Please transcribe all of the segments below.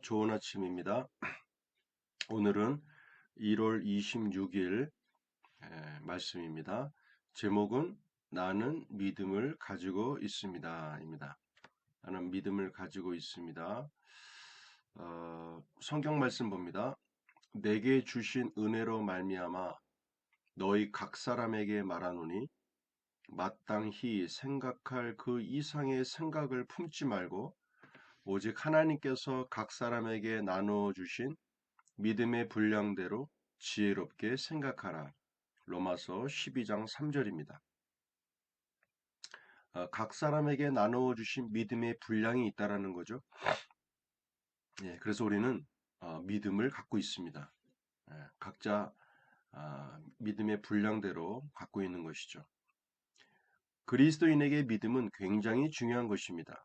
좋은 아침입니다. 오늘은 1월 26일 말씀입니다. 제목은 나는 믿음을 가지고 있습니다. 나는 믿음을 가지고 있습니다. 성경 말씀 봅니다. 내게 주신 은혜로 말미암아 너희 각 사람에게 말하노니 마땅히 생각할 그 이상의 생각을 품지 말고 오직 하나님께서 각 사람에게 나누어 주신 믿음의 분량대로 지혜롭게 생각하라. 로마서 12장 3절입니다. 각 사람에게 나누어 주신 믿음의 분량이 있다라는 거죠. 그래서 우리는 믿음을 갖고 있습니다. 각자 믿음의 분량대로 갖고 있는 것이죠. 그리스도인에게 믿음은 굉장히 중요한 것입니다.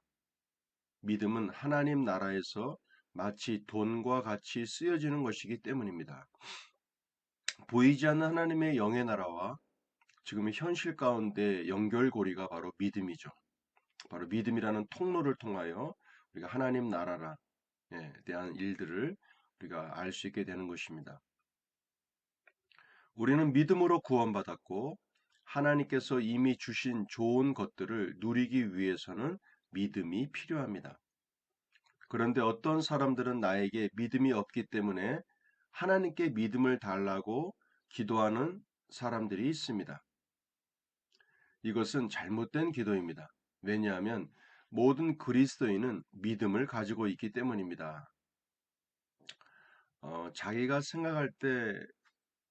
믿음은 하나님 나라에서 마치 돈과 같이 쓰여지는 것이기 때문입니다. 보이지 않는 하나님의 영의 나라와 지금의 현실 가운데 연결고리가 바로 믿음이죠. 바로 믿음이라는 통로를 통하여 우리가 하나님 나라에 대한 일들을 우리가 알 수 있게 되는 것입니다. 우리는 믿음으로 구원받았고 하나님께서 이미 주신 좋은 것들을 누리기 위해서는 믿음이 필요합니다. 그런데 어떤 사람들은 나에게 믿음이 없기 때문에 하나님께 믿음을 달라고 기도하는 사람들이 있습니다. 이것은 잘못된 기도입니다. 왜냐하면 모든 그리스도인은 믿음을 가지고 있기 때문입니다. 자기가 생각할 때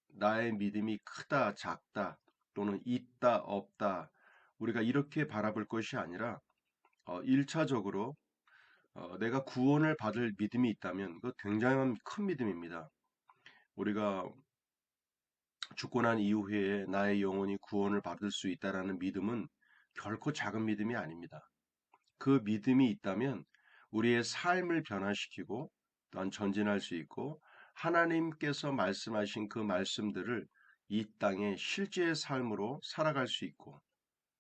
나의 믿음이 크다, 작다, 또는 있다, 없다, 우리가 이렇게 바라볼 것이 아니라 1차적으로 내가 구원을 받을 믿음이 있다면 그거 굉장히 큰 믿음입니다. 우리가 죽고 난 이후에 나의 영혼이 구원을 받을 수 있다라는 믿음은 결코 작은 믿음이 아닙니다. 그 믿음이 있다면 우리의 삶을 변화시키고 또한 전진할 수 있고 하나님께서 말씀하신 그 말씀들을 이 땅의 실제의 삶으로 살아갈 수 있고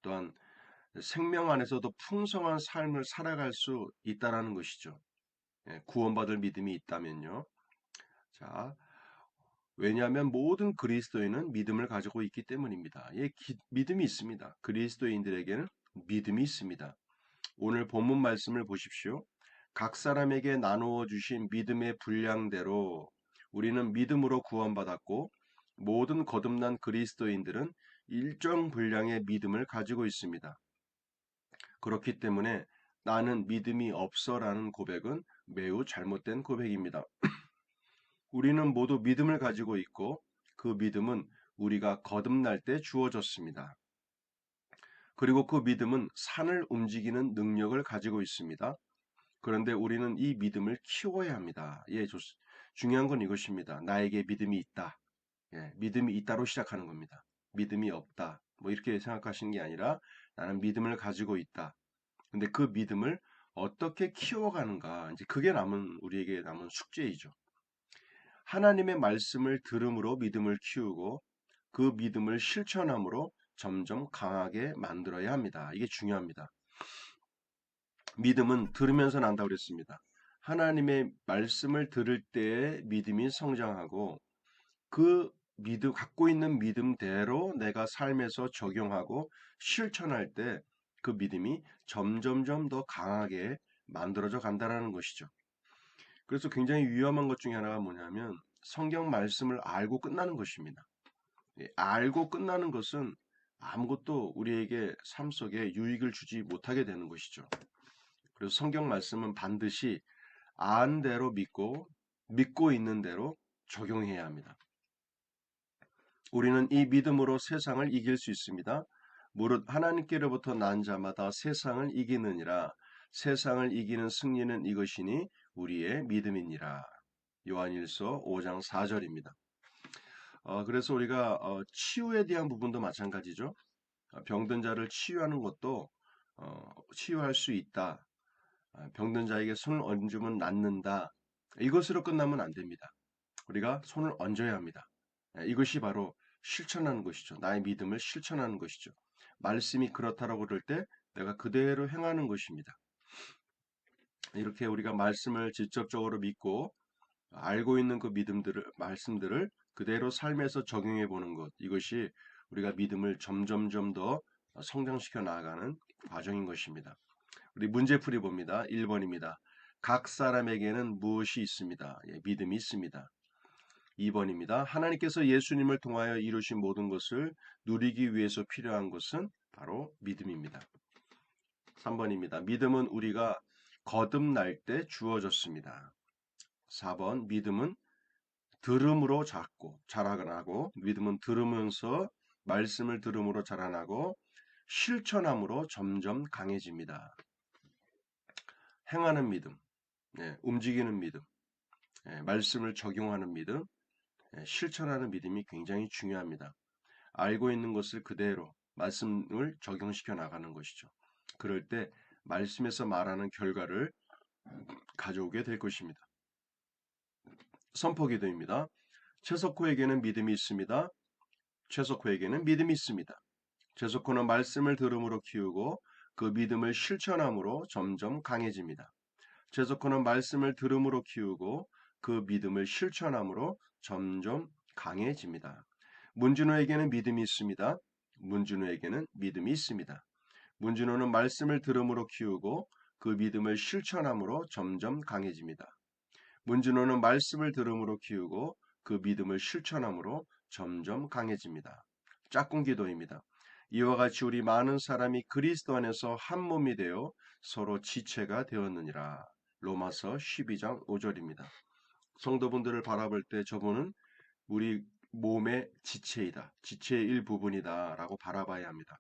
또한 생명 안에서도 풍성한 삶을 살아갈 수 있다라는 것이죠. 구원받을 믿음이 있다면요. 자, 왜냐하면 모든 그리스도인은 믿음을 가지고 있기 때문입니다. 믿음이 있습니다. 그리스도인들에게는 믿음이 있습니다. 오늘 본문 말씀을 보십시오. 각 사람에게 나누어 주신 믿음의 분량대로 우리는 믿음으로 구원받았고 모든 거듭난 그리스도인들은 일정 분량의 믿음을 가지고 있습니다. 그렇기 때문에 나는 믿음이 없어라는 고백은 매우 잘못된 고백입니다. 우리는 모두 믿음을 가지고 있고 그 믿음은 우리가 거듭날 때 주어졌습니다. 그리고 그 믿음은 산을 움직이는 능력을 가지고 있습니다. 그런데 우리는 이 믿음을 키워야 합니다. 중요한 건 이것입니다. 나에게 믿음이 있다. 믿음이 있다로 시작하는 겁니다. 믿음이 없다. 뭐 이렇게 생각하시는 게 아니라 나는 믿음을 가지고 있다. 근데 그 믿음을 어떻게 키워가는가. 이제 그게 우리에게 남은 숙제이죠. 하나님의 말씀을 들음으로 믿음을 키우고 그 믿음을 실천함으로 점점 강하게 만들어야 합니다. 이게 중요합니다. 믿음은 들으면서 난다고 그랬습니다. 하나님의 말씀을 들을 때에 믿음이 성장하고 그 갖고 있는 믿음대로 내가 삶에서 적용하고 실천할 때 그 믿음이 점점점 더 강하게 만들어져 간다는 것이죠. 그래서 굉장히 위험한 것 중에 하나가 뭐냐면 성경 말씀을 알고 끝나는 것입니다. 알고 끝나는 것은 아무것도 우리에게 삶 속에 유익을 주지 못하게 되는 것이죠. 그래서 성경 말씀은 반드시 안 대로 믿고 있는 대로 적용해야 합니다. 우리는 이 믿음으로 세상을 이길 수 있습니다. 무릇 하나님께로부터 난 자마다 세상을 이기느니라. 세상을 이기는 승리는 이것이니 우리의 믿음이니라. 요한일서 5장 4절입니다. 그래서 우리가 치유에 대한 부분도 마찬가지죠. 병든 자를 치유하는 것도 치유할 수 있다. 병든 자에게 손을 얹으면 낫는다. 이것으로 끝나면 안 됩니다. 우리가 손을 얹어야 합니다. 이것이 바로 실천하는 것이죠. 나의 믿음을 실천하는 것이죠. 말씀이 그렇다라고 그럴 때 내가 그대로 행하는 것입니다. 이렇게 우리가 말씀을 직접적으로 믿고 알고 있는 그 말씀들을 그대로 삶에서 적용해 보는 것, 이것이 우리가 믿음을 점점점 더 성장시켜 나아가는 과정인 것입니다. 우리 문제풀이 봅니다. 1번입니다. 각 사람에게는 무엇이 있습니다. 예, 믿음이 있습니다. 2번입니다. 하나님께서 예수님을 통하여 이루신 모든 것을 누리기 위해서 필요한 것은 바로 믿음입니다. 3번입니다. 믿음은 우리가 거듭날 때 주어졌습니다. 4번, 믿음은 들음으로 자라나고, 믿음은 들으면서 말씀을 들음으로 자라나고 실천함으로 점점 강해집니다. 행하는 믿음, 움직이는 믿음, 말씀을 적용하는 믿음, 실천하는 믿음이 굉장히 중요합니다. 알고 있는 것을 그대로 말씀을 적용시켜 나가는 것이죠. 그럴 때 말씀에서 말하는 결과를 가져오게 될 것입니다. 선포기도입니다. 최석호에게는 믿음이 있습니다. 최석호에게는 믿음이 있습니다. 최석호는 말씀을 들음으로 키우고 그 믿음을 실천함으로 점점 강해집니다. 최석호는 말씀을 들음으로 키우고 그 믿음을 실천함으로 점점 강해집니다. 문준호에게는 믿음이 있습니다. 문준호에게는 믿음이 있습니다. 문준호는 말씀을 들음으로 키우고 그 믿음을 실천함으로 점점 강해집니다. 문준호는 말씀을 들음으로 키우고 그 믿음을 실천함으로 점점 강해집니다. 짝꿍 기도입니다. 이와 같이 우리 많은 사람이 그리스도 안에서 한 몸이 되어 서로 지체가 되었느니라. 로마서 12장 5절입니다. 성도분들을 바라볼 때 저분은 우리 몸의 지체이다. 지체의 일부분이다. 라고 바라봐야 합니다.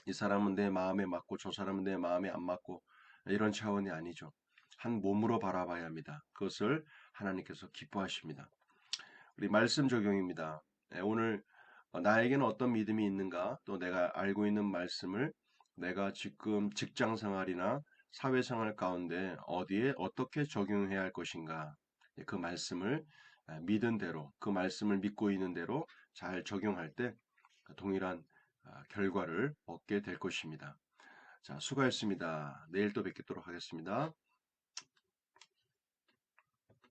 이 사람은 내 마음에 맞고 저 사람은 내 마음에 안 맞고 이런 차원이 아니죠. 한 몸으로 바라봐야 합니다. 그것을 하나님께서 기뻐하십니다. 우리 말씀 적용입니다. 오늘 나에게는 어떤 믿음이 있는가, 또 내가 알고 있는 말씀을 내가 지금 직장 생활이나 사회 생활 가운데 어디에 어떻게 적용해야 할 것인가, 그 말씀을 믿은 대로, 그 말씀을 믿고 있는 대로 잘 적용할 때 동일한 결과를 얻게 될 것입니다. 자, 수고하셨습니다. 내일 또 뵙도록 하겠습니다.